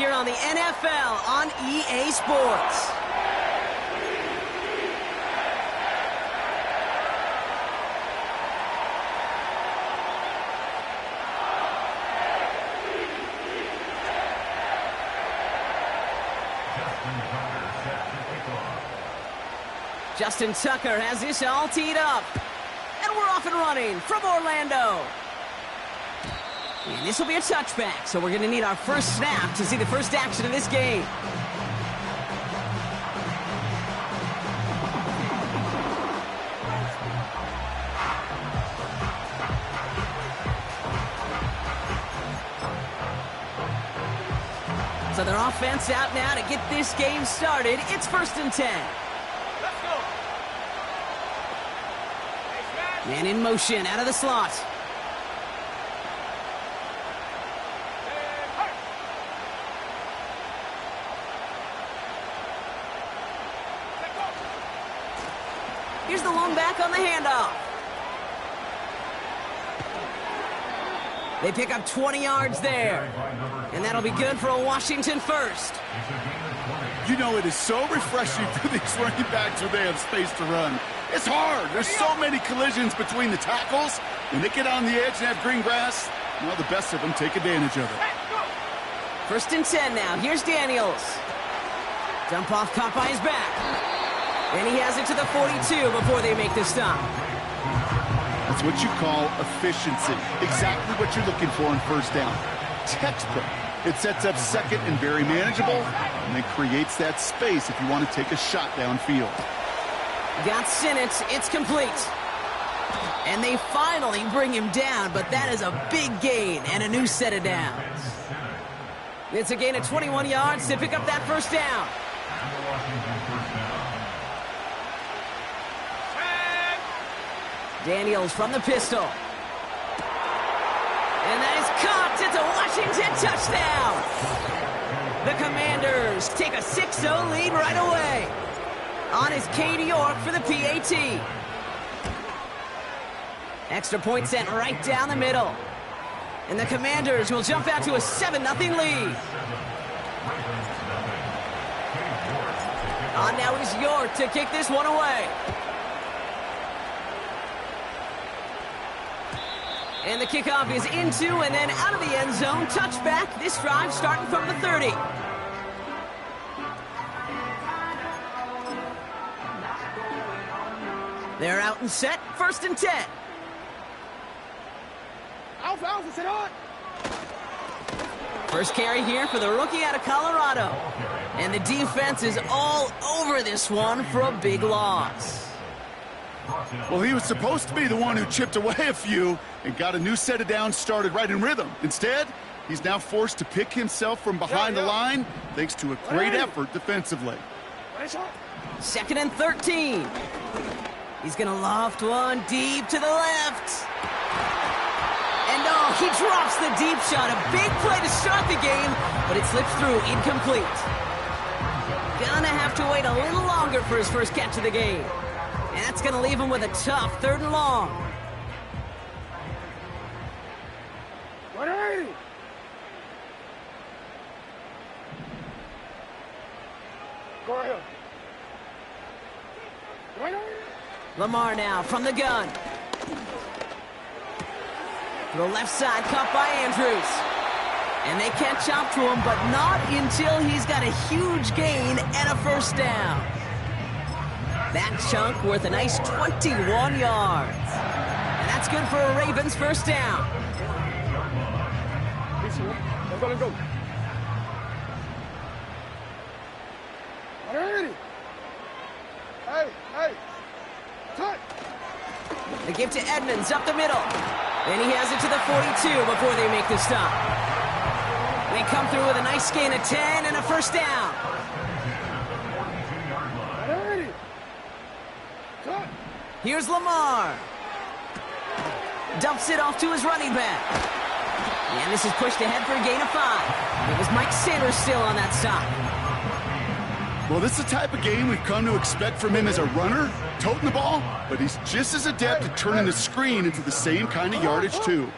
here on the NFL on EA Sports. Justin Tucker has this all teed up. And we're off and running from Orlando. And this will be a touchback, so we're going to need our first snap to see the first action of this game. So their offense out now to get this game started. It's 1st and 10. Let's go. Man in motion out of the slot. Here's the lone back on the handoff. They pick up 20 yards there. And that'll be good for a Washington first. You know, it is so refreshing for these running backs when they have space to run. It's hard. There's so many collisions between the tackles. When they get on the edge and have green grass, well, the best of them take advantage of it. 1st and 10 now. Here's Daniels. Dump off caught by his back. And he has it to the 42 before they make the stop. That's what you call efficiency. Exactly what you're looking for on 1st down. Textbook. It sets up 2nd and very manageable, and it creates that space if you want to take a shot downfield. Got Sinnott. It's complete. And they finally bring him down, but that is a big gain and a new set of downs. It's a gain of 21 yards to pick up that 1st down. Daniels from the pistol. And that is caught. It's a Washington touchdown. The Commanders take a 6-0 lead right away. On is Cade York for the PAT. Extra point sent right down the middle. And the Commanders will jump out to a 7-0 lead. On now is York to kick this one away. And the kickoff is into and then out of the end zone. Touchback. This drive starting from the 30. They're out and set. 1st and 10. Alpha, sit on. First carry here for the rookie out of Colorado. And the defense is all over this one for a big loss. Well, he was supposed to be the one who chipped away a few and got a new set of downs started right in rhythm. Instead, he's now forced to pick himself from behind the line thanks to a great effort defensively. 2nd and 13. He's going to loft one deep to the left. And oh, he drops the deep shot. A big play to start the game, but it slips through incomplete. Gonna have to wait a little longer for his first catch of the game. And that's going to leave him with a tough 3rd and long. Go ahead. Lamar now from the gun. To the left side, caught by Andrews. And they catch up to him, but not until he's got a huge gain and a 1st down. That chunk worth a nice 21 yards. And that's good for a Ravens 1st down. Let go. Hey. Cut. They give to Edmonds up the middle. And he has it to the 42 before they make the stop. They come through with a nice gain of 10 and a 1st down. Here's Lamar. Dumps it off to his running back. And this is pushed ahead for a gain of 5. It was Mike Sanders still on that stop. Well, this is the type of game we've come to expect from him as a runner, toting the ball, but he's just as adept at turning the screen into the same kind of yardage, too.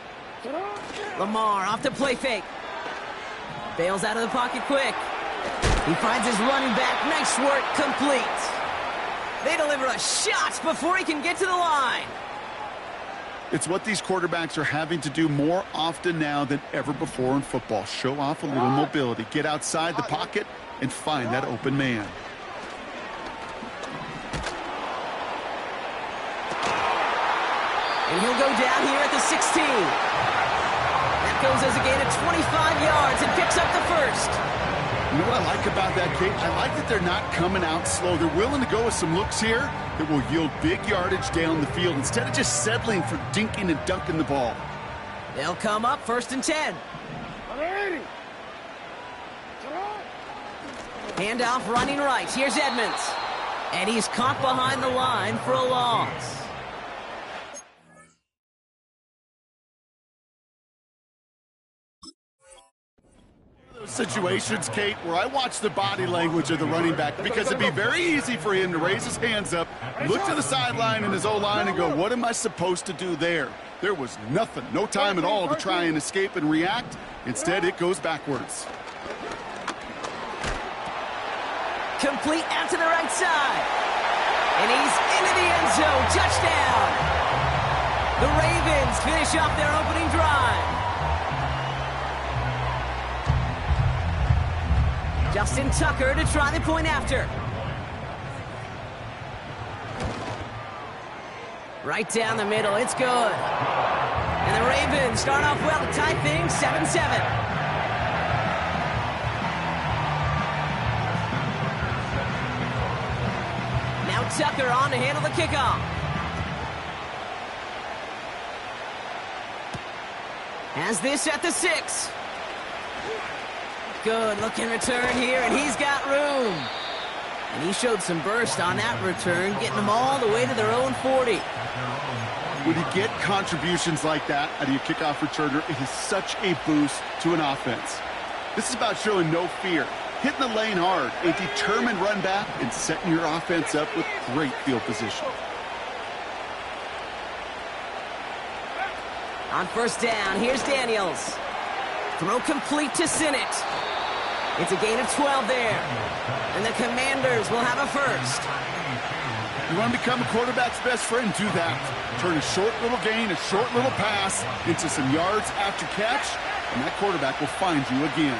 Lamar off the play fake. Bails out of the pocket quick. He finds his running back. Nice work, complete. They deliver a shot before he can get to the line. It's what these quarterbacks are having to do more often now than ever before in football. Show off a little mobility. Get outside the pocket and find that open man. And he'll go down here at the 16. That goes as a gain of 25 yards and picks up the first. You know what I like about that, Kate? I like that they're not coming out slow. They're willing to go with some looks here that will yield big yardage down the field instead of just settling for dinking and dunking the ball. They'll come up 1st and 10. Handoff running right. Here's Edmonds. And he's caught behind the line for a loss. Situations, Kate, where I watch the body language of the running back because it'd be very easy for him to raise his hands up, look to the sideline in his O-line and go, what am I supposed to do there? There was nothing, no time at all to try and escape and react. Instead, it goes backwards. Complete out to the right side. And he's into the end zone. Touchdown. The Ravens finish off their opening drive. Justin Tucker to try the point after. Right down the middle, it's good. And the Ravens start off well to tie things 7-7. Now Tucker on to handle the kickoff. Has this at the 6. Good looking return here, and he's got room. And he showed some burst on that return, getting them all the way to their own 40. When you get contributions like that out of your kickoff returner, it is such a boost to an offense. This is about showing no fear, hitting the lane hard, a determined run back, and setting your offense up with great field position. On 1st down, here's Daniels. Throw complete to Sinnott. It's a gain of 12 there. And the Commanders will have a first. You want to become a quarterback's best friend? Do that. Turn a short little gain, a short little pass into some yards after catch, and that quarterback will find you again.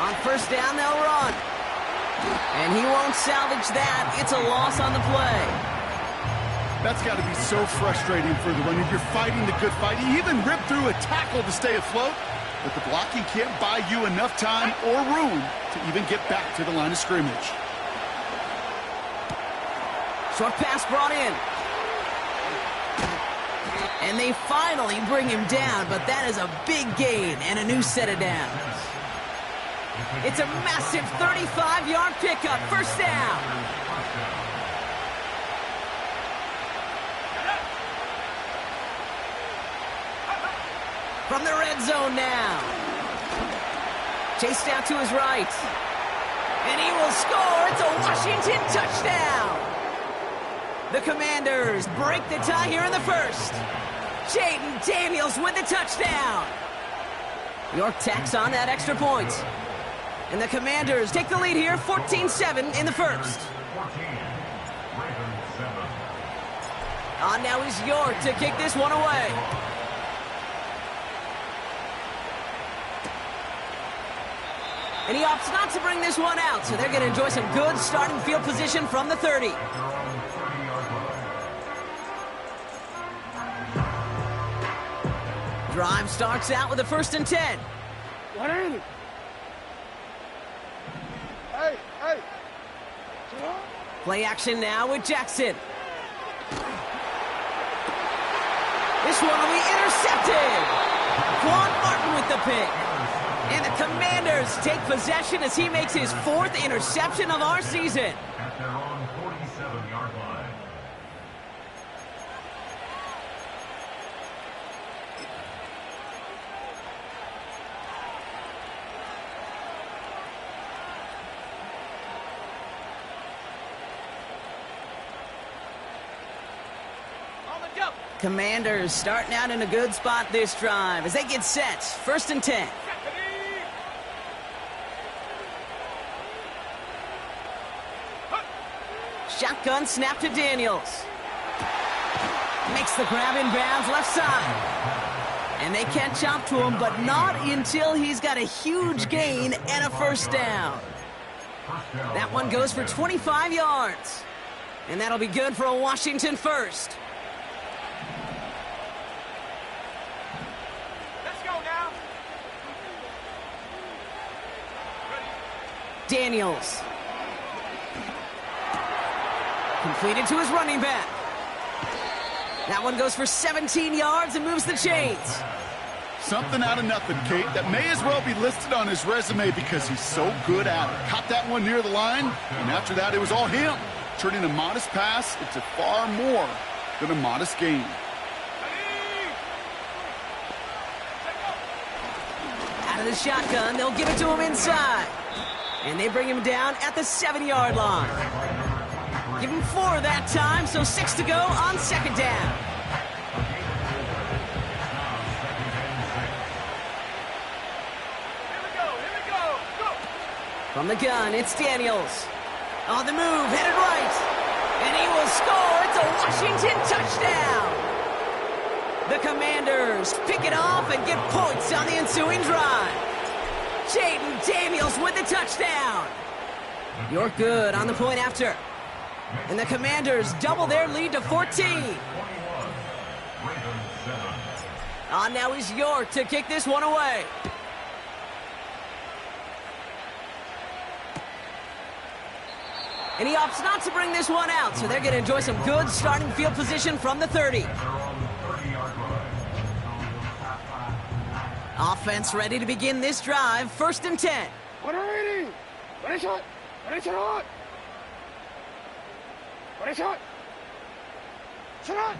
On 1st down, they'll run. And he won't salvage that. It's a loss on the play. That's got to be so frustrating for the runner. You're fighting the good fight. You even rip through a tackle to stay afloat, but the blocking can't buy you enough time or room to even get back to the line of scrimmage. Short pass brought in. And they finally bring him down, but that is a big gain and a new set of downs. It's a massive 35-yard pickup, 1st down. From the red zone now. Chased out to his right. And he will score. It's a Washington touchdown. The Commanders break the tie here in the 1st. Jaden Daniels with the touchdown. York tacks on that extra point. And the Commanders take the lead here, 14-7 in the 1st. On now is York to kick this one away. And he opts not to bring this one out, so they're going to enjoy some good starting field position from the 30. Drive starts out with a 1st and 10. What is it? Hey, hey. Play action now with Jackson. This one will be intercepted. Quan Martin with the pick. And the Commanders take possession as he makes his 4th interception of our season. At their own 47-yard line. On the jump. Commanders starting out in a good spot this drive as they get set. 1st and 10. Shotgun snap to Daniels. Makes the grab in bounds left side. And they catch up to him, but not until he's got a huge gain and a 1st down. That one goes for 25 yards. And that'll be good for a Washington 1st. Let's go now. Daniels. Completed to his running back. That one goes for 17 yards and moves the chains. Something out of nothing, Kate, that may as well be listed on his resume because he's so good at it. Caught that one near the line, and after that, it was all him, turning a modest pass into far more than a modest gain. Out of the shotgun, they'll give it to him inside. And they bring him down at the 7-yard line. Give him 4 that time, so 6 to go on 2nd down. Here we go. Go. From the gun, it's Daniels. On the move, headed right. And he will score. It's a Washington touchdown. The Commanders pick it off and get points on the ensuing drive. Jaden Daniels with the touchdown. You're good on the point after. And the Commanders double their lead to 14. On now is York to kick this one away. And he opts not to bring this one out, so they're going to enjoy some good starting field position from the 30. Offense ready to begin this drive. 1st and 10. What are we doing? What is shot? What is shot? What is shot? Shot!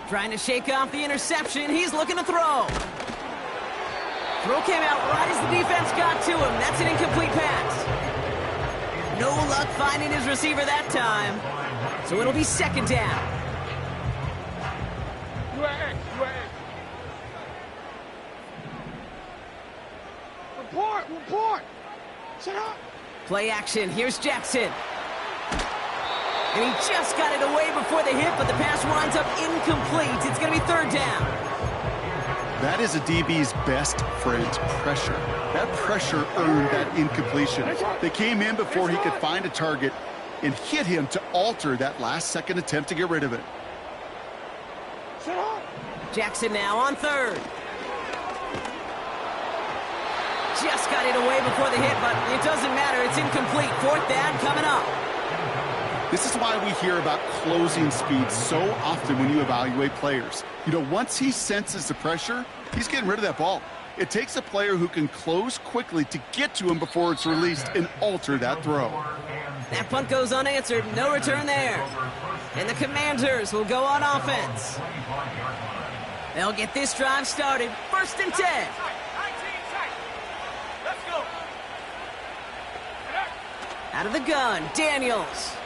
Trying to shake off the interception. He's looking to throw. Throw came out right as the defense got to him. That's an incomplete pass. No luck finding his receiver that time. So it'll be 2nd down. Report! Shut up! Play action. Here's Jackson. And he just got it away before the hit, but the pass winds up incomplete. It's going to be 3rd down. That is a DB's best friend, pressure. That pressure earned that incompletion. They came in before he could find a target and hit him to alter that last-second attempt to get rid of it. Shut up! Jackson now on 3rd. Just got it away before the hit, but it doesn't matter. It's incomplete. 4th down coming up. This is why we hear about closing speed so often when you evaluate players. You know, once he senses the pressure, he's getting rid of that ball. It takes a player who can close quickly to get to him before it's released and alter that throw. That punt goes unanswered. No return there. And the Commanders will go on offense. They'll get this drive started. 1st and 10. 19 seconds. Let's go. Out of the gun, Daniels.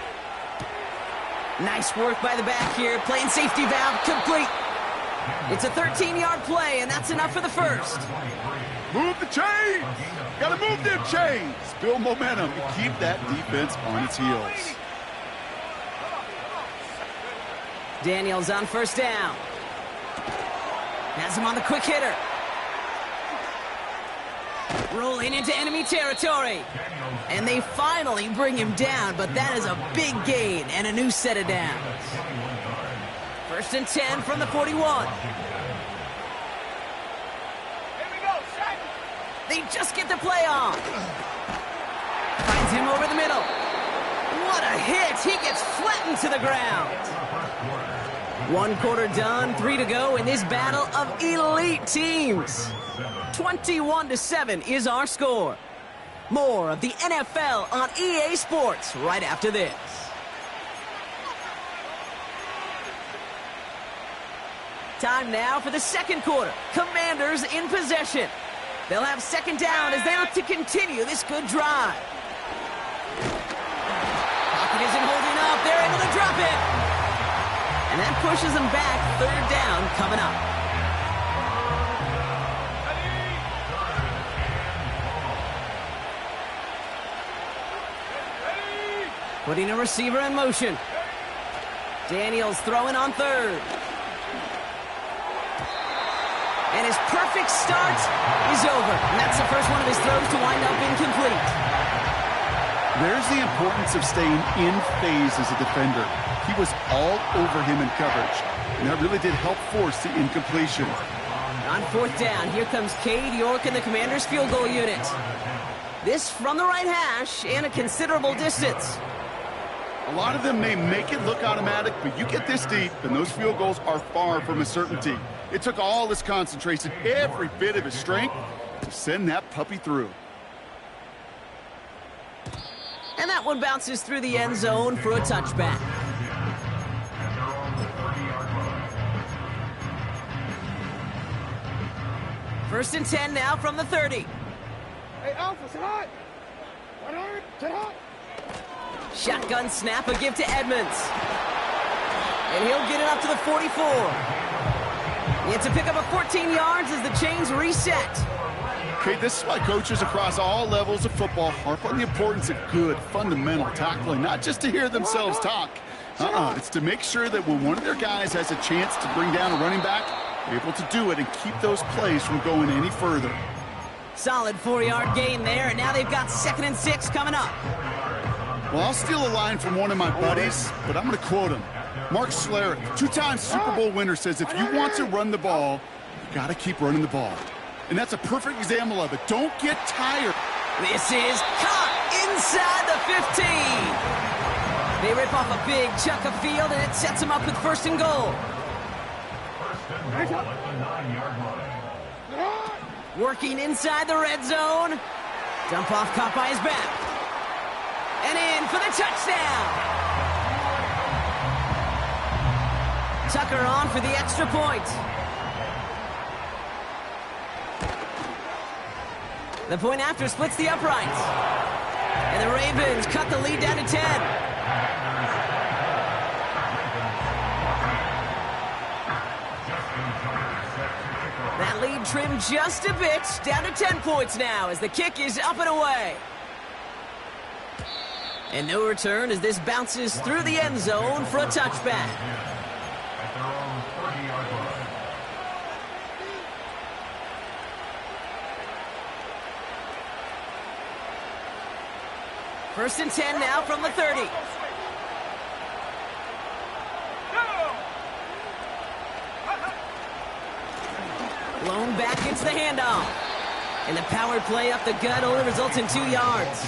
Nice work by the back here. Playing safety valve complete. It's a 13-yard play, and that's enough for the 1st. Move the chains! Gotta move them chains! Build momentum and keep that defense on its heels. Daniels on 1st down. Has him on the quick hitter. Rolling into enemy territory. And they finally bring him down, but that is a big gain and a new set of downs. 1st and 10 from the 41. Here we go, set. They just get the play on. Finds him over the middle. What a hit. He gets flattened to the ground. 1 quarter done, 3 to go in this battle of elite teams. 21-7 is our score. More of the NFL on EA Sports right after this. Time now for the 2nd quarter. Commanders in possession. They'll have 2nd down as they look to continue this good drive. Pocket isn't holding up. They're able to drop it. And that pushes them back. Third down coming up. Putting a receiver in motion. Daniels throwing on third. And his perfect start is over. And that's the first one of his throws to wind up incomplete. There's the importance of staying in phase as a defender. He was all over him in coverage. And that really did help force the incompletion. On fourth down, here comes Cade York and the Commanders' field goal unit. This from the right hash and a considerable distance. A lot of them may make it look automatic, but you get this deep, and those field goals are far from a certainty. It took all his concentration, every bit of his strength, to send that puppy through. And that one bounces through the end zone for a touchback. First and 10 now from the 30. Hey, Alpha, sit hot. Sit hot. Shotgun snap, a give to Edmonds. And he'll get it up to the 44. It's a pickup of 14 yards as the chains reset. Okay, this is why coaches across all levels of football harp on the importance of good, fundamental tackling, not just to hear themselves talk. It's to make sure that when one of their guys has a chance to bring down a running back, they're able to do it and keep those plays from going any further. Solid 4-yard gain there, and now they've got 2nd and 6 coming up. Well, I'll steal a line from one of my buddies, but I'm going to quote him. Mark Schlereth, 2-time Super Bowl winner, says if you want to run the ball, you got to keep running the ball. And that's a perfect example of it. Don't get tired. This is caught inside the 15. They rip off a big chunk of field, and it sets them up with 1st and goal. First and goal at the 9-yard line. Working inside the red zone. Dump off caught by his back. And in for the touchdown. Tucker on for the extra point. The point after splits the uprights. And the Ravens cut the lead down to 10. That lead trimmed just a bit, down to 10 points now as the kick is up and away. And no return as this bounces through the end zone for a touchback. At their own 30-yard line. First and 10 now from the 30. Blown back into the handoff. And the power play up the gut only results in 2 yards.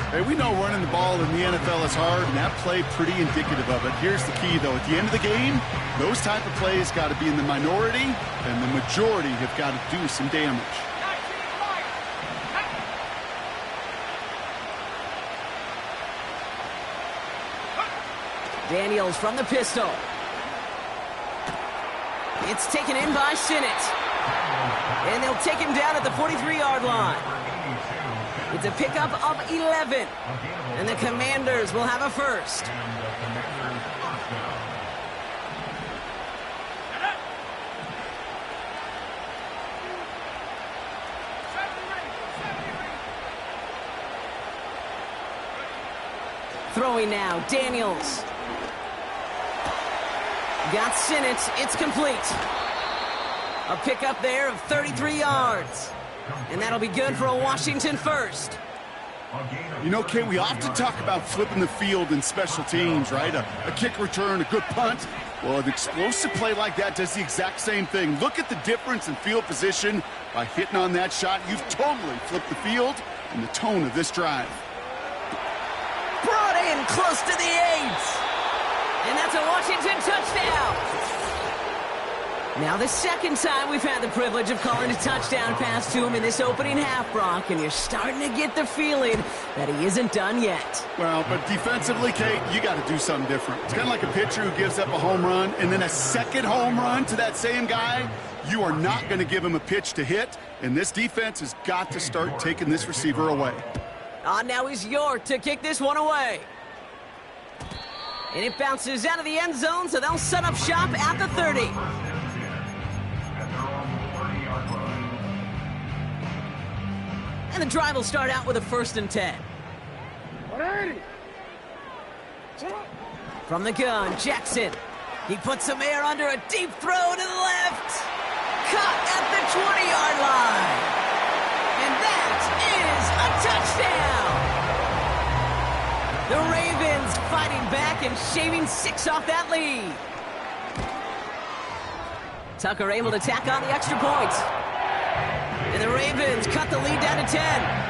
Hey, we know running the ball in the NFL is hard, and that play pretty indicative of it. Here's the key, though. At the end of the game, those type of plays got to be in the minority, and the majority have got to do some damage. Daniels from the pistol. It's taken in by Sinnott. And they'll take him down at the 43-yard line. It's a pickup of 11. And the Commanders will have a first. Throwing now, Daniels. Got Sinnott, it's complete. A pickup there of 33 yards. And that'll be good for a Washington first. You know, Kay, we often talk about flipping the field in special teams, right? A kick return, a good punt. Well, an explosive play like that does the exact same thing. Look at the difference in field position. By hitting on that shot, you've totally flipped the field and the tone of this drive. Brought in close to the 8. And that's a Washington touchdown. Now the second time we've had the privilege of calling a touchdown pass to him in this opening half, Brock, and you're starting to get the feeling that he isn't done yet. Well, but defensively, Kate, you got to do something different. It's kind of like a pitcher who gives up a home run and then a second home run to that same guy. You are not going to give him a pitch to hit, and this defense has got to start taking this receiver away. Now is York to kick this one away. And it bounces out of the end zone, so they'll set up shop at the 30. At their own 30-yard line. And the drive will start out with a 1st and 10. 180. From the gun, Jackson. He puts some air under a deep throw to the left. Caught at the 20-yard line. And that is a touchdown. The Ravens fighting back and shaving 6 off that lead. Tucker able to tack on the extra point. And the Ravens cut the lead down to 10.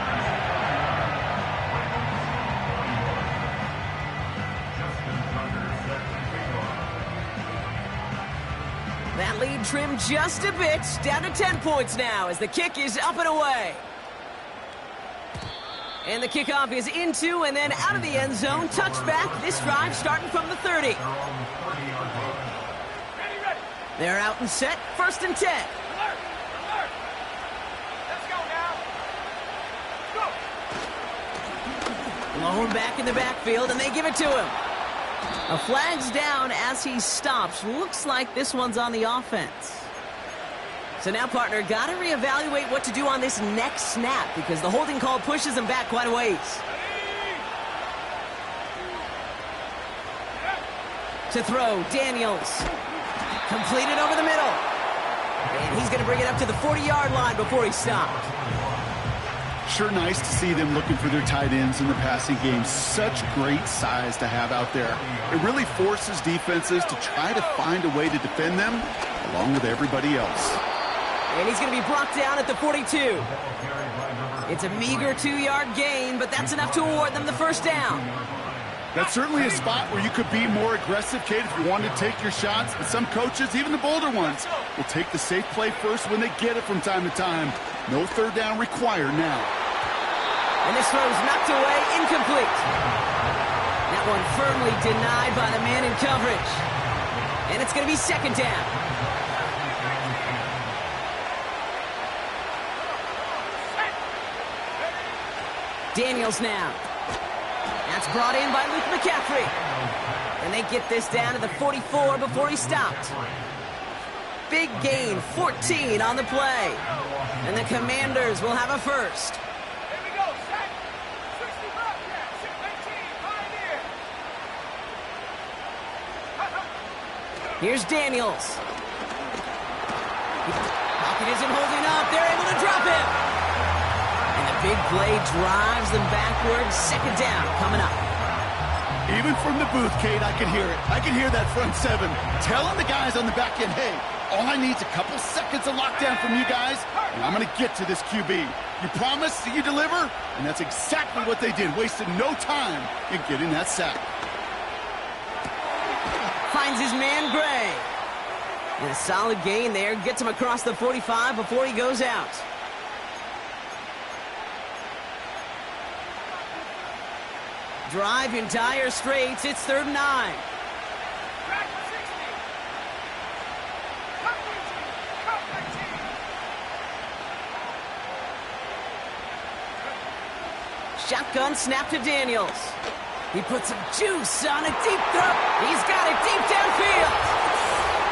That lead trimmed just a bit, down to 10 points now as the kick is up and away. And the kickoff is into and then out of the end zone. Touchback, this drive starting from the 30. They're out and set, 1st and 10. Let's go now. Go. Blown back in the backfield, and they give it to him. A flag's down as he stops. Looks like this one's on the offense. So now, partner, got to reevaluate what to do on this next snap because the holding call pushes him back quite a ways. To throw, Daniels. Completed over the middle. And he's going to bring it up to the 40-yard line before he stopped. Sure nice to see them looking for their tight ends in the passing game. Such great size to have out there. It really forces defenses to try to find a way to defend them along with everybody else. And he's going to be brought down at the 42. It's a meager 2-yard gain, but that's enough to award them the 1st down. That's certainly a spot where you could be more aggressive, Kate, if you wanted to take your shots. And some coaches, even the bolder ones, will take the safe play first when they get it from time to time. No 3rd down required now. And this throw's knocked away, incomplete. That one firmly denied by the man in coverage. And it's going to be 2nd down. Daniels now. That's brought in by Luke McCaffrey. And they get this down to the 44 before he stopped. Big gain, 14 on the play. And the Commanders will have a 1st. Here we go, set. 65, yeah, 18, Here's Daniels. Pocket isn't holding up. They're able to drop him. And the big play drives them backwards. 2nd down coming up. Even from the booth, Kate, I could hear it. I could hear that front 7 telling the guys on the back end, hey, all I need is a couple seconds of lockdown from you guys, and I'm going to get to this QB. You promise that you deliver? And that's exactly what they did. Wasted no time in getting that sack. Finds his man, Gray. And a solid gain there. Gets him across the 45 before he goes out. Drive in dire straits. It's 3rd and 9. Back to 60. Shotgun snap to Daniels. He puts some juice on a deep throw. He's got it deep downfield.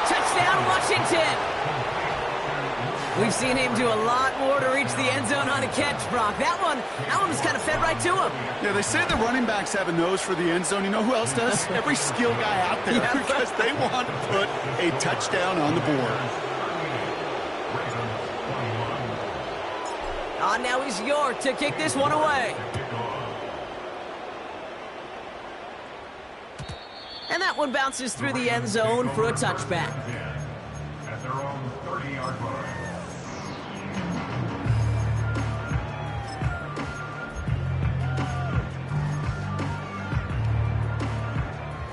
Touchdown, Washington. We've seen him do a lot more to reach the end zone on a catch, Brock. That one was kind of fed right to him. Yeah, they say the running backs have a nose for the end zone. You know who else does? Every skill guy out there, Yeah. because they want to put a touchdown on the board. Now he's York to kick this one away. And that one bounces through the end zone for a touchback. At their own 30-yard line.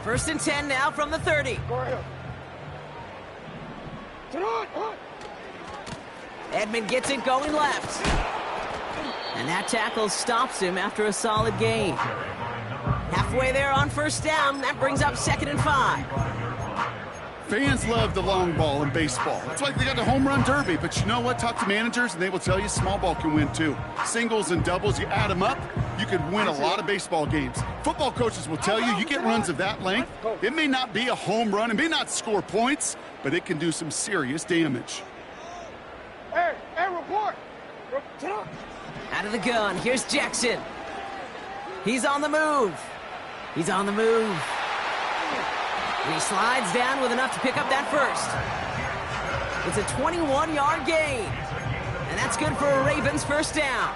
First and 10 now from the 30. Go ahead. Edmond gets it going left. And that tackle stops him after a solid gain. Halfway there on 1st down. That brings up 2nd and 5. Fans love the long ball in baseball. It's like they got the home run derby, but you know what? Talk to managers and they will tell you small ball can win too. Singles and doubles, you add them up, you can win a lot of baseball games. Football coaches will tell you, you get runs of that length, it may not be a home run, it may not score points, but it can do some serious damage. Hey, report! Out of the gun, here's Jackson. He's on the move. He's on the move. And he slides down with enough to pick up that first. It's a 21-yard gain. And that's good for a Ravens first down.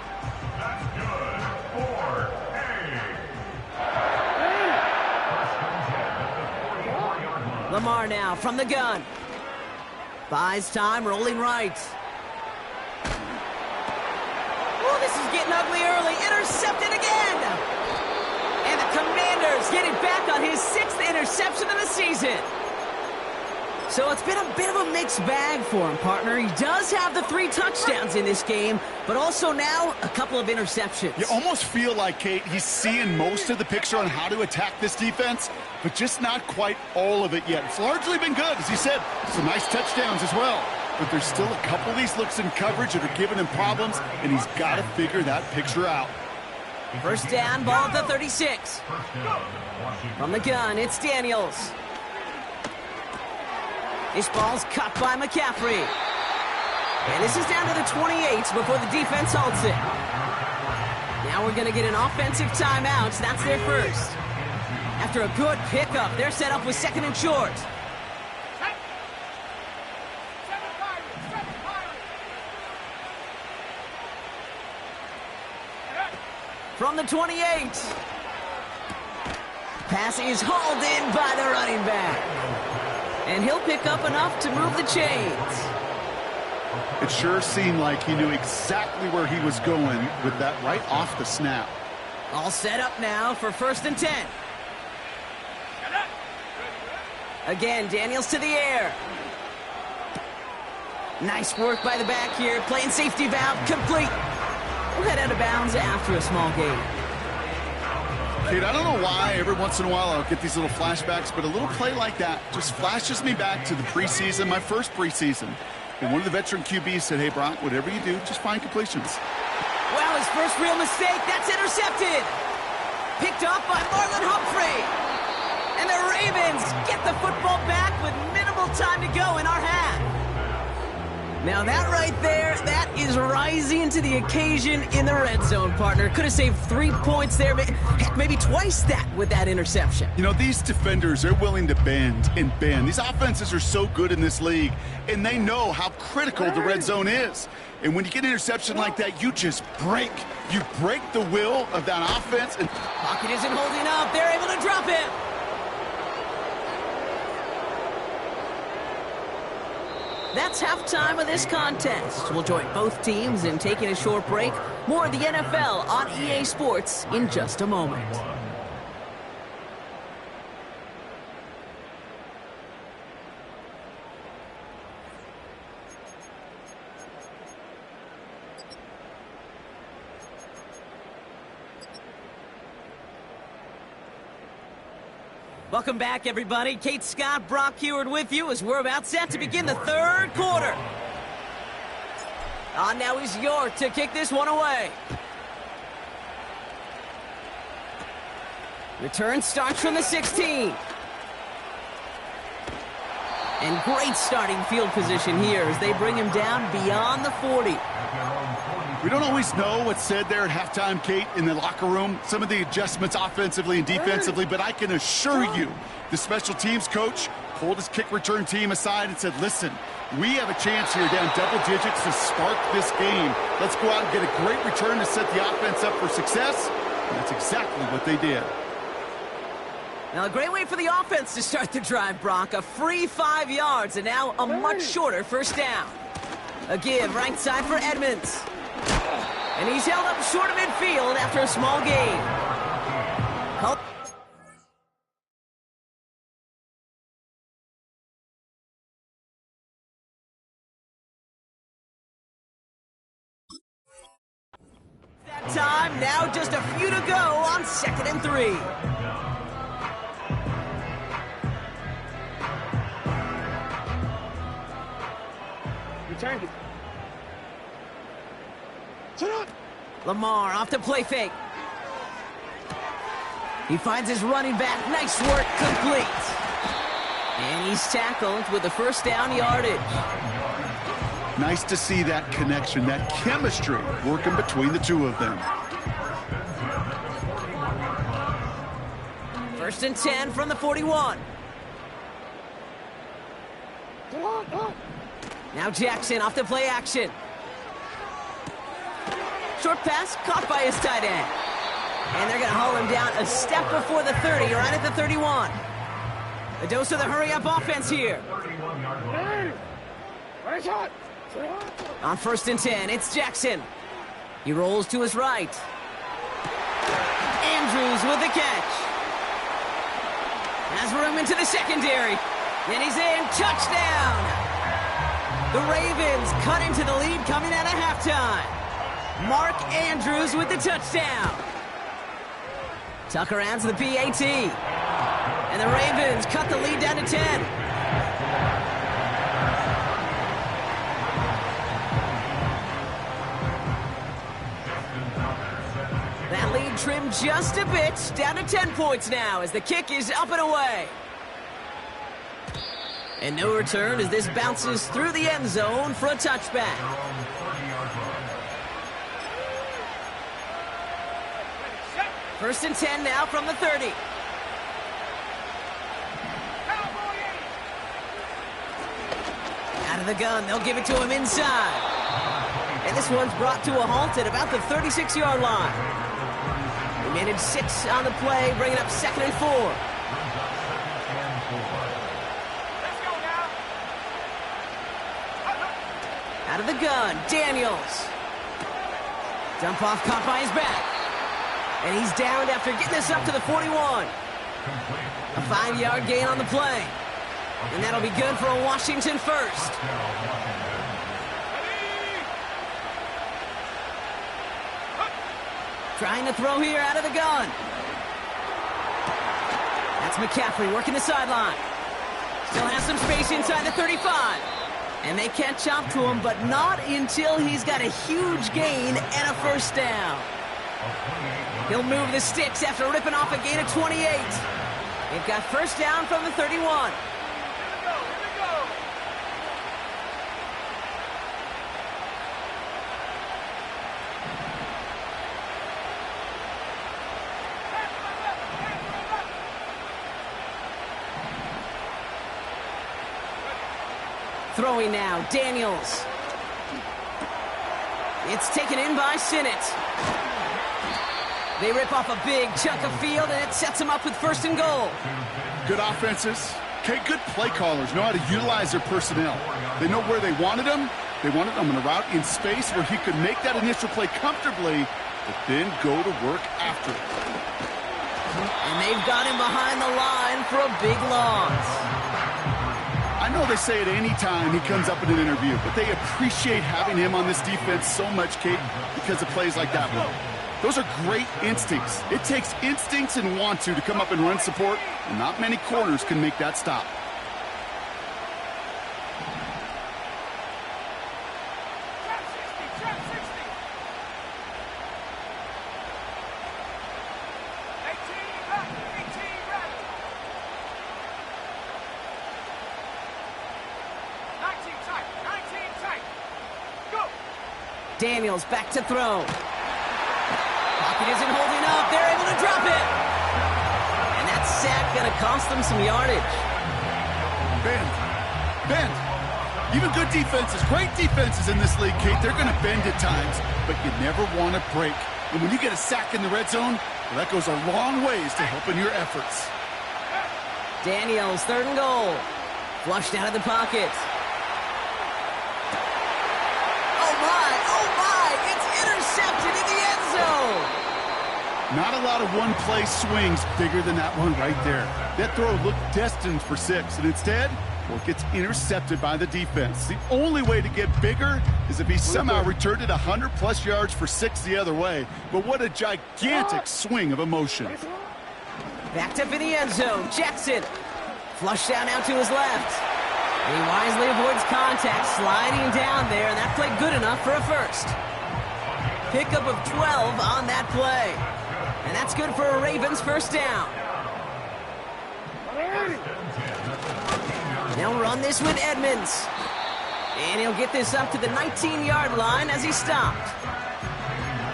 Lamar now from the gun. Buys time, rolling right. Oh, this is getting ugly early. Intercepted again. And the Commanders get it back on his 6th interception of the season. So it's been a bit of a mixed bag for him, partner. He does have the 3 touchdowns in this game, but also now a couple of interceptions. You almost feel like, Kate, he's seeing most of the picture on how to attack this defense, but just not quite all of it yet. It's largely been good, as you said. Some nice touchdowns as well. But there's still a couple of these looks in coverage that are giving him problems, and he's got to figure that picture out. First down, ball at the 36. From the gun, it's Daniels. This ball's cut by McCaffrey. And this is down to the 28 before the defense halts it. Now we're going to get an offensive timeout. That's their first. After a good pickup, they're set up with 2nd and short. From the 28. Pass is hauled in by the running back. And he'll pick up enough to move the chains. It sure seemed like he knew exactly where he was going with that right off the snap. All set up now for 1st and 10. Again, Daniels to the air. Nice work by the back here. Playing safety valve complete. We'll head out of bounds after a small gain. Kate, I don't know why every once in a while I'll get these little flashbacks, but a little play like that just flashes me back to the preseason, my first preseason. And one of the veteran QBs said, hey, Brock, whatever you do, just find completions. Well, his first real mistake, that's intercepted. Picked off by Marlon Humphrey. And the Ravens get the football back with minimal time to go in our half. Now that right there, that is rising to the occasion in the red zone, partner. Could have saved 3 points there, heck, maybe twice that with that interception. You know, these defenders, they're willing to bend and bend. These offenses are so good in this league, and they know how critical the red zone is. And when you get an interception like that, you just break. You break the will of that offense. And Pocket isn't holding up. They're able to drop him. That's halftime of this contest. We'll join both teams in taking a short break. More of the NFL on EA Sports in just a moment. Welcome back, everybody. Kate Scott, Brock Huard with you as we're about set to begin the 3rd quarter. On now is York to kick this one away. Return starts from the 16. And great starting field position here as they bring him down beyond the 40. we don't always know what's said there at halftime, Kate, in the locker room. Some of the adjustments offensively and defensively, but I can assure you the special teams coach pulled his kick return team aside and said, listen, we have a chance here down double digits to spark this game. Let's go out and get a great return to set the offense up for success. And that's exactly what they did. Now, a great way for the offense to start the drive, Brock. A free 5 yards, and now a much shorter first down. A give right side for Edmonds. And he's held up short of midfield after a small gain. That time, now just a few to go on 2nd and 3. Returned it. Turn on. Lamar off the play fake. He finds his running back. Nice work, complete. And he's tackled with the first down yardage. Nice to see that connection, that chemistry working between the two of them. 1st and 10 from the 41. Now Jackson off the play action. Short pass caught by his tight end. And they're going to haul him down a step before the 30, right at the 31. A dose of the hurry-up offense here. On 1st and 10, it's Jackson. He rolls to his right. Andrews with the catch. Has room into the secondary. And he's in. Touchdown! The Ravens cut into the lead coming out of halftime. Mark Andrews with the touchdown. Tucker adds the PAT. And the Ravens cut the lead down to 10. That lead trimmed just a bit, down to 10 points now as the kick is up and away. And no return as this bounces through the end zone for a touchback. First and 10 now from the 30. Out of the gun, they'll give it to him inside. And this one's brought to a halt at about the 36-yard line. They made it 6 on the play, bringing up 2nd and 4. Out of the gun, Daniels. Dump off caught by his back. And he's downed after getting this up to the 41. A 5-yard gain on the play. And that'll be good for a Washington first. Trying to throw here out of the gun. That's McCaffrey working the sideline. Still has some space inside the 35. And they catch up to him, but not until he's got a huge gain and a first down. He'll move the sticks after ripping off a gain of 28. They've got first down from the 31. Throwing now, Daniels. It's taken in by Sinnott. They rip off a big chunk of field, and it sets them up with 1st and goal. Good offenses. Okay, good play callers know how to utilize their personnel. They know where they wanted them. They wanted them on a route in space where he could make that initial play comfortably, but then go to work after it. And they've got him behind the line for a big loss. I know they say it any time he comes up in an interview, but they appreciate having him on this defense so much, Kate, because of plays like that one. Those are great instincts. It takes instincts and want to come up and run support, and not many corners can make that stop. Daniels back to throw. Pocket isn't holding up. They're able to drop it. And that sack going to cost them some yardage. Bend. Even good defenses, great defenses in this league, Kate, they're going to bend at times, but you never want to break. And when you get a sack in the red zone, well, that goes a long ways to helping your efforts. Daniels, 3rd and goal. Flushed out of the pocket. Intercepted in the end zone. Not a lot of one-play swings bigger than that one right there. That throw looked destined for 6, and instead, well, it gets intercepted by the defense. The only way to get bigger is if he somehow returned it 100-plus yards for 6 the other way. But what a gigantic swing of emotion. Backed up in the end zone. Jackson flushed out now to his left. And he wisely avoids contact, sliding down there, and that played good enough for a first. Pickup of 12 on that play. And that's good for a Ravens first down. They'll run this with Edmonds. And he'll get this up to the 19-yard line as he stopped.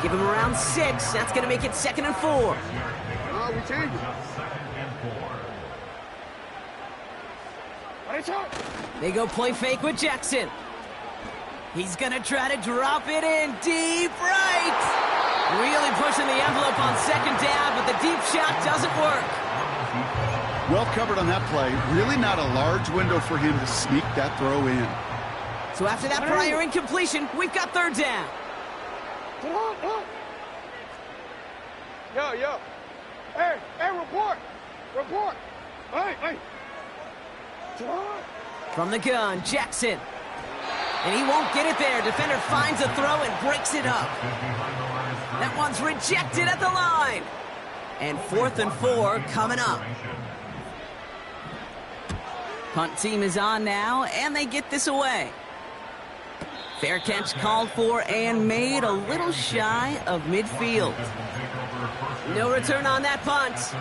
Give him around 6. That's going to make it 2nd and 4. Oh, we change it. They go play fake with Jackson. He's going to try to drop it in deep right. Really pushing the envelope on 2nd down, but the deep shot doesn't work. Well covered on that play. Really not a large window for him to sneak that throw in. So after that prior incompletion, we've got 3rd down. Yo. Hey, report. Hey. From the gun, Jackson. And he won't get it there. Defender finds a throw and breaks it up. That one's rejected at the line. And 4th and 4 coming up. Punt team is on now, and they get this away. Fair catch called for and made a little shy of midfield. No return on that punt.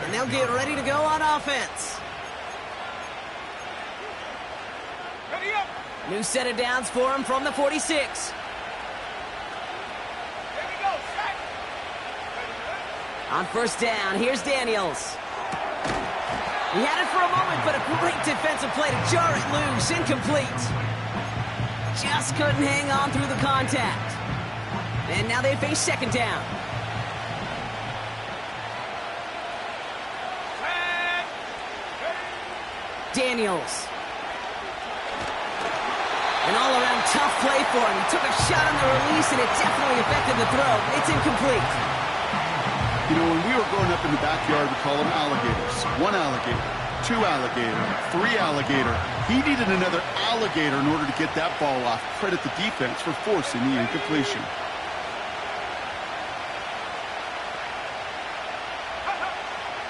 And they'll get ready to go on offense. Ready up. New set of downs for him from the 46. Here we go. Set. On 1st down, here's Daniels. He had it for a moment, but a great defensive play to jar it loose. Incomplete. Just couldn't hang on through the contact. And now they face 2nd down. Daniels. An all-around tough play for him. He took a shot on the release, and it definitely affected the throw. It's incomplete. You know, when we were growing up in the backyard, we call them alligators. 1 alligator, 2 alligator, 3 alligator. He needed another alligator in order to get that ball off. Credit the defense for forcing the incompletion.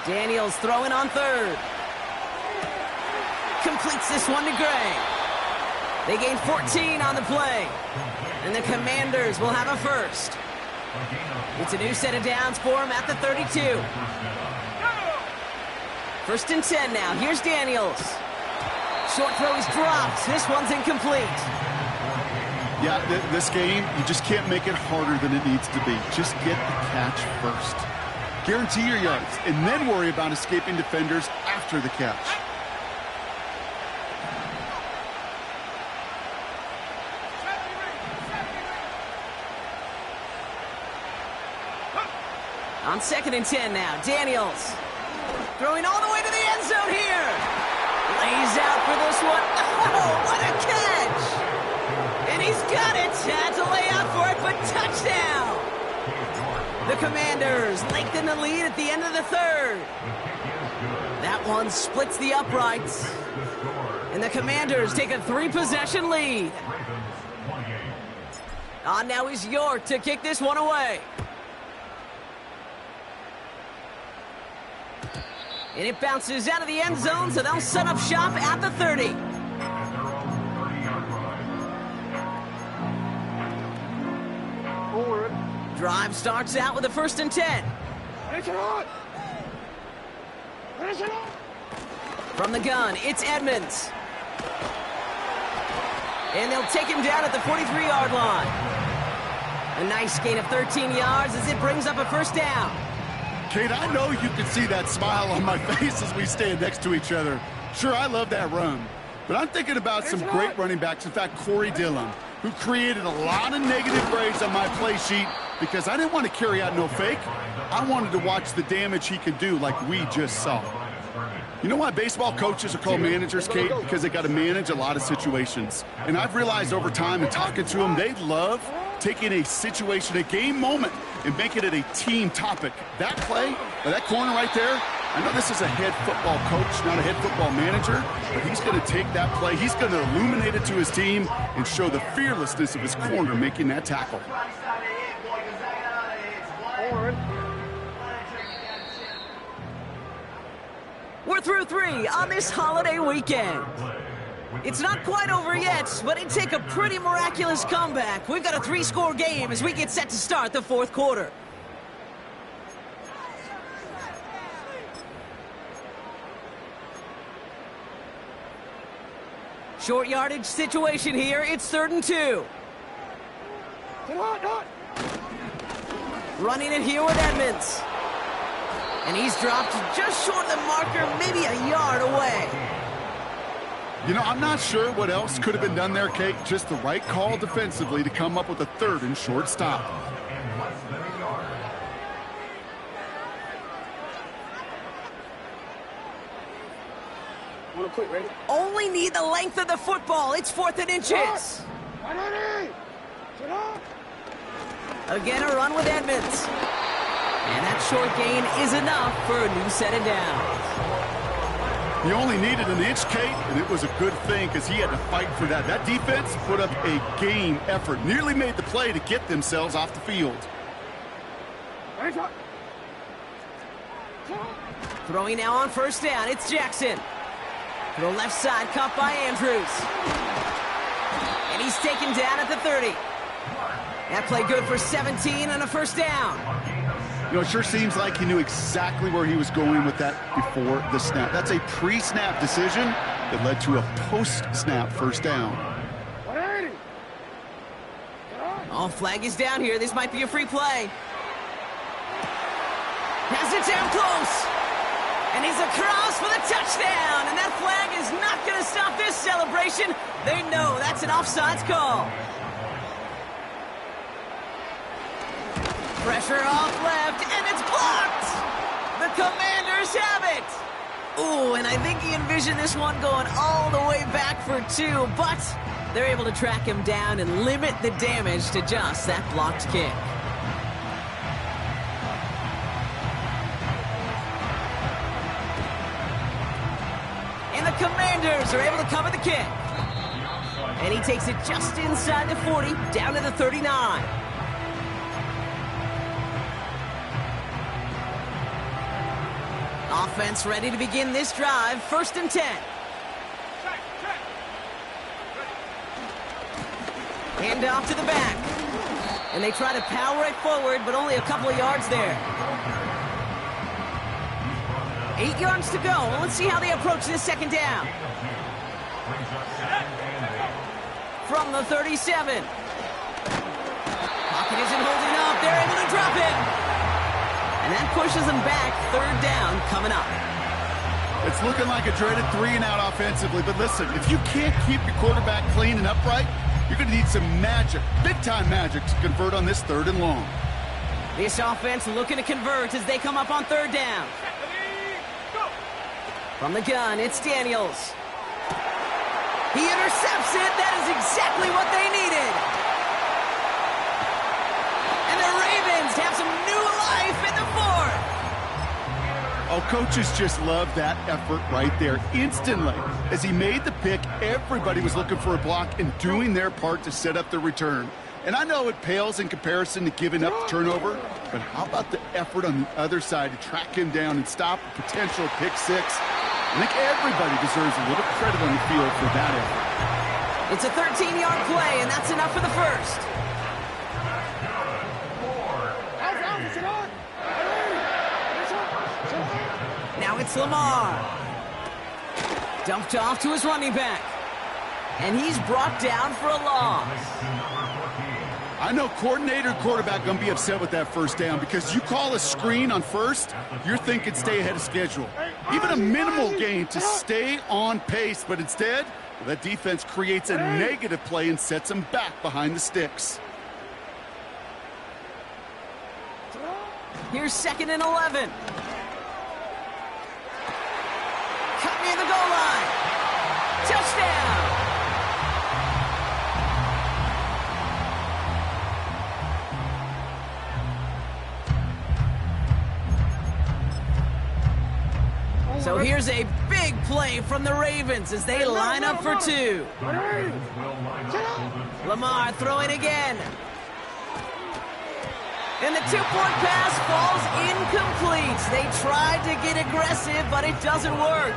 Daniels throwing on 3rd. Completes this one to Gray. They gain 14 on the play. And the Commanders will have a 1st. It's a new set of downs for him at the 32. 1st and 10 now. Here's Daniels. Short throw is dropped. This one's incomplete. Yeah, this game, you just can't make it harder than it needs to be. Just get the catch first. Guarantee your yards, and then worry about escaping defenders after the catch. On 2nd and 10 now, Daniels. Throwing all the way to the end zone here. Lays out for this one. Oh, what a catch! And he's got it. Had to lay out for it, but touchdown! The Commanders lengthen the lead at the end of the 3rd. That one splits the uprights. And the Commanders take a 3-possession lead. On now is York to kick this one away. And it bounces out of the end zone, so they'll set up shop at the 30. Forward. Drive starts out with a 1st and 10. Finish it on. Finish it on. From the gun, it's Edmonds. And they'll take him down at the 43-yard line. A nice gain of 13 yards as it brings up a 1st down. Kate, I know you can see that smile on my face as we stand next to each other. Sure, I love that run. But I'm thinking about some great running backs. In fact, Corey Dillon, who created a lot of negative grades on my play sheet because I didn't want to carry out no fake. I wanted to watch the damage he could do like we just saw. You know why baseball coaches are called managers, Kate? Because they got to manage a lot of situations. And I've realized over time in talking to them, they love taking a situation, a game moment, and making it a team topic. That play, or that corner right there, I know this is a head football coach, not a head football manager, but he's going to take that play, he's going to illuminate it to his team and show the fearlessness of his corner making that tackle. Forward. We're through 3 on this holiday weekend. It's not quite over yet, but it'd take a pretty miraculous comeback. We've got a 3-score game as we get set to start the 4th quarter. Short yardage situation here. It's 3rd and 2. Running it here with Edmonds. And he's dropped just short of the marker, maybe a yard away. You know, I'm not sure what else could have been done there, Kate. Just the right call defensively to come up with a 3rd and short stop. And less than a yard. Want to quit, ready? Only need the length of the football. It's 4th and inches. Again, a run with Edmonds. And that short gain is enough for a new set of downs. He only needed an inch, Kate, and it was a good thing because he had to fight for that. That defense put up a game effort, nearly made the play to get themselves off the field. Throwing now on 1st down, it's Jackson. To the left side, caught by Andrews. And he's taken down at the 30. That play good for 17 and a 1st down. You know, it sure seems like he knew exactly where he was going with that before the snap. That's a pre-snap decision that led to a post-snap 1st down. Oh, flag is down here. This might be a free play. Has it down close. And he's across for the touchdown. And that flag is not going to stop this celebration. They know that's an offsides call. Pressure off left, and it's blocked! The Commanders have it! Ooh, and I think he envisioned this one going all the way back for 2, but they're able to track him down and limit the damage to just that blocked kick. And the Commanders are able to cover the kick. And he takes it just inside the 40, down to the 39. Offense ready to begin this drive. 1st and 10. Hand off to the back. And they try to power it forward, but only a couple of yards there. 8 yards to go. Well, let's see how they approach this 2nd down. From the 37. Pocket isn't holding up. They're able to drop it. And that pushes them back. 3rd down coming up. It's looking like a dreaded 3-and-out offensively, but listen, if you can't keep your quarterback clean and upright, you're going to need some magic, big-time magic, to convert on this 3rd and long. This offense looking to convert as they come up on 3rd down. From the gun, it's Daniels. He intercepts it. That is exactly what they needed. And the Ravens have some new life in the 4th. Oh, coaches just love that effort right there. Instantly, as he made the pick, everybody was looking for a block and doing their part to set up the return. And I know it pales in comparison to giving up the turnover, but how about the effort on the other side to track him down and stop a potential pick 6? I think everybody deserves a little credit on the field for that effort. It's a 13-yard play, and that's enough for the 1st. Now it's Lamar. Dumped off to his running back. And he's brought down for a loss. I know coordinator and quarterback going to be upset with that 1st down because you call a screen on 1st, you're thinking stay ahead of schedule. Even a minimal gain to stay on pace, but instead, that defense creates a negative play and sets them back behind the sticks. Here's 2nd and 11. Cut near the goal line. Touchdown! So here's a big play from the Ravens as they line up for 2. Lamar throwing again. And the 2-point pass falls incomplete. They tried to get aggressive, but it doesn't work.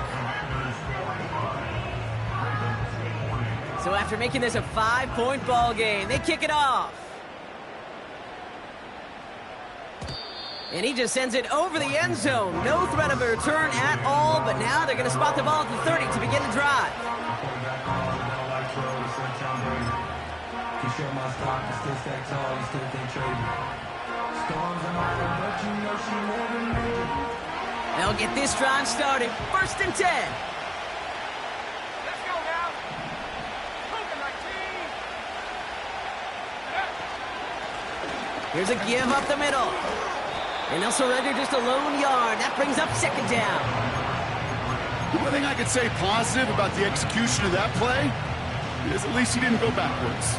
So after making this a 5-point ball game, they kick it off. And he just sends it over the end zone. No threat of a return at all, but now they're going to spot the ball at the 30 to begin the drive. share my stock, you still stack tall, you still think trade me. Storms are mine, but you know she never made it. They'll get this drive started. 1st and 10. Let's go now. Moving like cheese. Here's a give up the middle. And they'll surrender just a lone yard. That brings up 2nd down. The one thing I could say positive about the execution of that play is at least he didn't go backwards.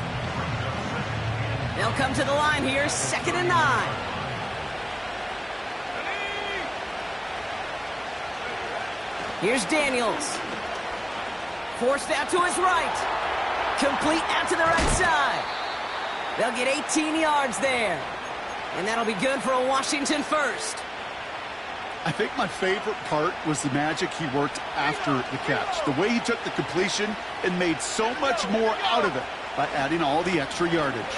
They'll come to the line here. 2nd and 9. Here's Daniels. Forced out to his right. Complete out to the right side. They'll get 18 yards there. And that'll be good for a Washington first. I think my favorite part was the magic he worked after the catch. The way he took the completion and made so much more out of it by adding all the extra yardage.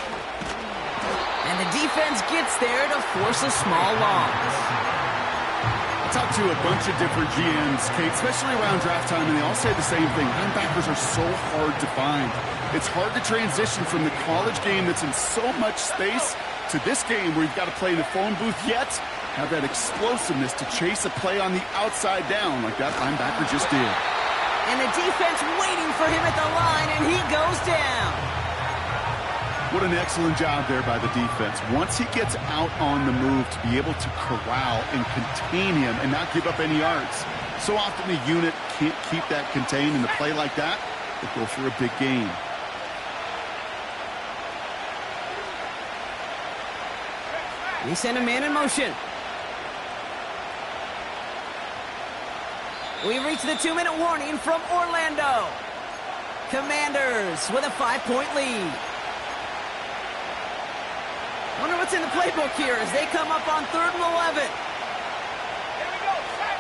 And the defense gets there to force a small loss. I talked to a bunch of different GMs, Kate, especially around draft time, and they all say the same thing. Linebackers are so hard to find. It's hard to transition from the college game that's in so much space to this game where you've got to play in the phone booth, yet have that explosiveness to chase a play on the outside down like that linebacker just did. And the defense waiting for him at the line, and he goes down. What an excellent job there by the defense. Once he gets out on the move, to be able to corral and contain him and not give up any yards. So often the unit can't keep that contained in a play like that. They go for a big gain. They send a man in motion. We reach the 2-minute warning from Orlando. Commanders with a 5-point lead. Wonder what's in the playbook here as they come up on 3rd and 11. Here we go. Set.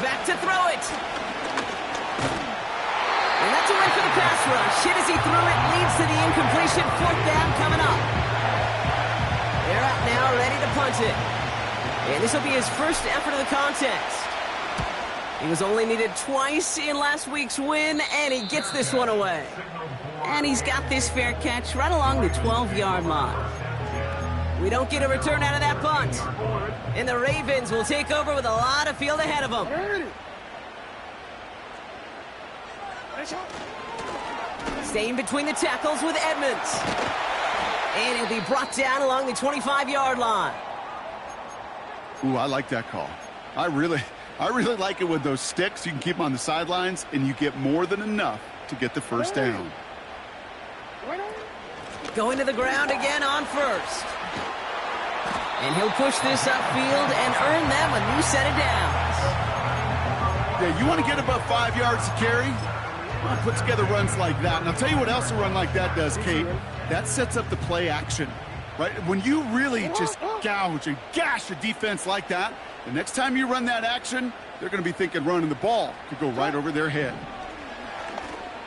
Back to throw it. And that's a win for the pass rush. Hit as he threw it, leads to the incompletion. 4th down coming up. They're out now, ready to punt it. And this will be his first effort of the contest. He was only needed twice in last week's win, and he gets this one away. And he's got this fair catch right along the 12-yard line. We don't get a return out of that punt. And the Ravens will take over with a lot of field ahead of them. Staying between the tackles with Edmonds. And he'll be brought down along the 25-yard line. Ooh, I like that call. I really like it with those sticks. You can keep them on the sidelines, and you get more than enough to get the first down. Going to the ground again on 1st. And he'll push this upfield and earn them a new set of downs. Yeah, you want to get above 5 yards to carry? Well, put together runs like that. And I'll tell you what else a run like that does, Kate. That sets up the play action, right? When you really just gouge and gash a defense like that, the next time you run that action, they're going to be thinking running the ball could go right over their head.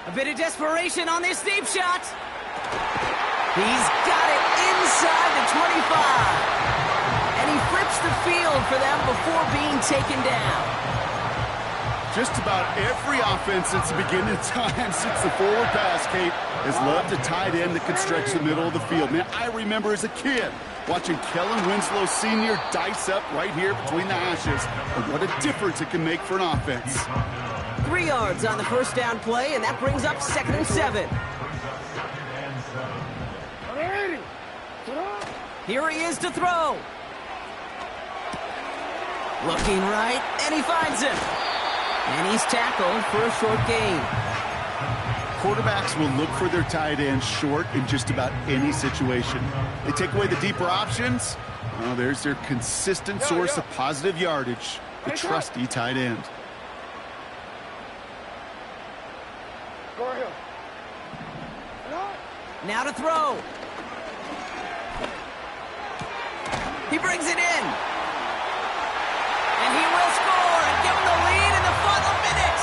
A bit of desperation on this deep shot. He's got it inside the 25. And he flips the field for them before being taken down. Just about every offense since the beginning of time, since the forward pass, Kate, has loved a tight end that can stretch the middle of the field. Man, I remember as a kid watching Kellen Winslow Sr. dice up right here between the hashes. And what a difference it can make for an offense. 3 yards on the first down play, and that brings up 2nd and 7. Here he is to throw. Looking right, and he finds him. And he's tackled for a short gain. Quarterbacks will look for their tight ends short in just about any situation. They take away the deeper options. Well, there's their consistent source of positive yardage, the trusty tight end. Now to throw. He brings it in. And he will score and give him the lead in the final minute.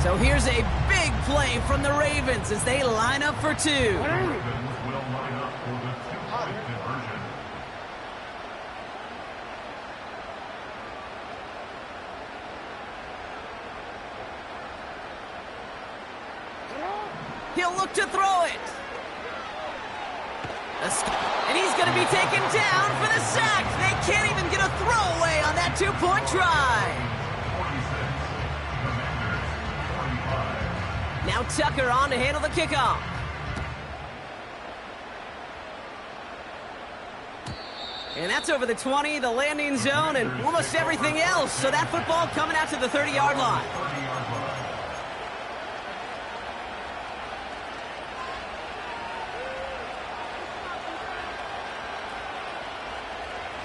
So here's a big play from the Ravens as they line up for 2. He'll look to throw it. And he's going to be taken down for the sack. They can't even get a throwaway on that two-point try. Now Tucker on to handle the kickoff. And that's over the 20, the landing zone, and almost everything else. So that football coming out to the 30-yard line.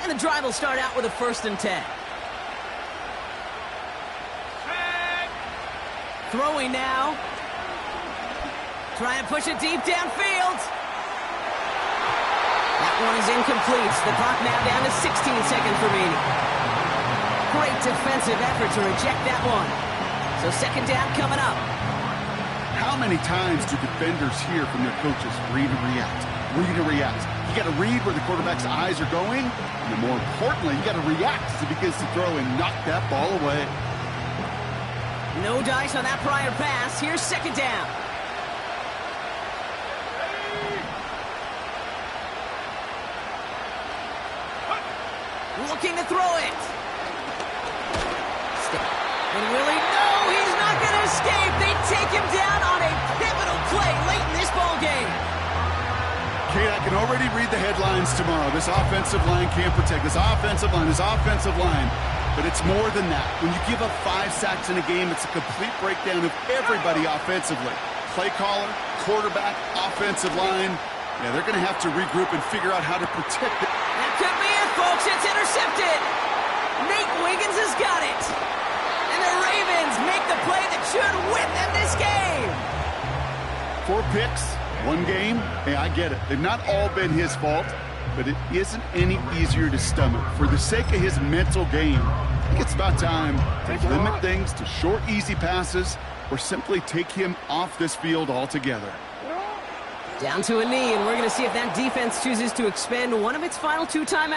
And the drive will start out with a 1st and 10. Throwing now. Trying to push it deep downfield. That one is incomplete. The clock now down to 16 seconds remaining. Great defensive effort to reject that one. So 2nd down coming up. How many times do defenders hear from their coaches, read and react, read and react? You got to read where the quarterback's eyes are going, and then more importantly, you got to react as he begins to throw and knock that ball away. No dice on that prior pass. Here's 2nd down. Looking to throw it. And Willie, no, he's not going to escape. They take him down on a pivotal play late in this ball game. Kate, I can already read the headlines tomorrow. This offensive line can't protect. This offensive line. But it's more than that. When you give up 5 sacks in a game, it's a complete breakdown of everybody offensively. Play caller, quarterback, offensive line. Yeah, they're going to have to regroup and figure out how to protect it. That could be it, folks. It's intercepted. Nate Wiggins has got it. And the Ravens make the play that should win them this game. 4 picks, 1 game. Hey, I get it. They've not all been his fault, but it isn't any easier to stomach. For the sake of his mental game, I think it's about time to limit things to short, easy passes or simply take him off this field altogether. Down to a knee, and we're going to see if that defense chooses to expend one of its final 2 timeouts.